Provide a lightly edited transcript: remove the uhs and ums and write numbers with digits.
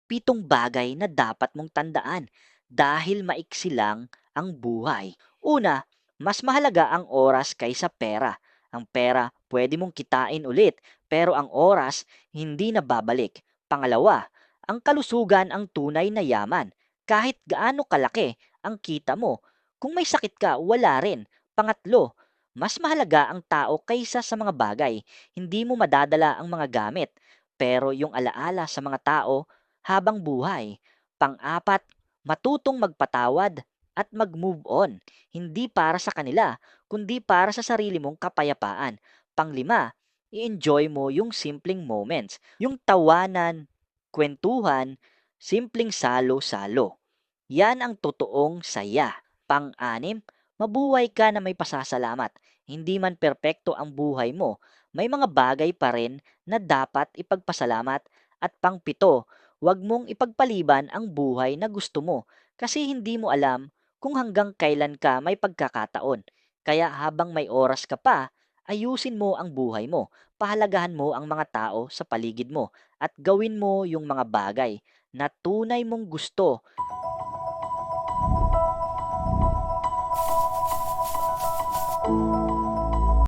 7 bagay na dapat mong tandaan dahil maiksi lang ang buhay. Una, mas mahalaga ang oras kaysa pera. Ang pera pwede mong kitain ulit, pero ang oras hindi na babalik. Pangalawa, ang kalusugan ang tunay na yaman. Kahit gaano kalaki ang kita mo, kung may sakit ka, wala rin. Pangatlo, mas mahalaga ang tao kaysa sa mga bagay. Hindi mo madadala ang mga gamit, pero yung alaala sa mga tao habang buhay. Pang-apat, matutong magpatawad at mag-move on. Hindi para sa kanila, kundi para sa sarili mong kapayapaan. Panglima, i-enjoy mo yung simpleng moments, yung tawanan, kwentuhan, simpleng salo-salo. Yan ang totoong saya. Pang-anim, mabuhay ka na may pasasalamat. Hindi man perpekto ang buhay mo, may mga bagay pa rin na dapat ipagpasalamat. At pang-pito, huwag mong ipagpaliban ang buhay na gusto mo kasi hindi mo alam kung hanggang kailan ka may pagkakataon. Kaya habang may oras ka pa, ayusin mo ang buhay mo, pahalagahan mo ang mga tao sa paligid mo, at gawin mo yung mga bagay na tunay mong gusto.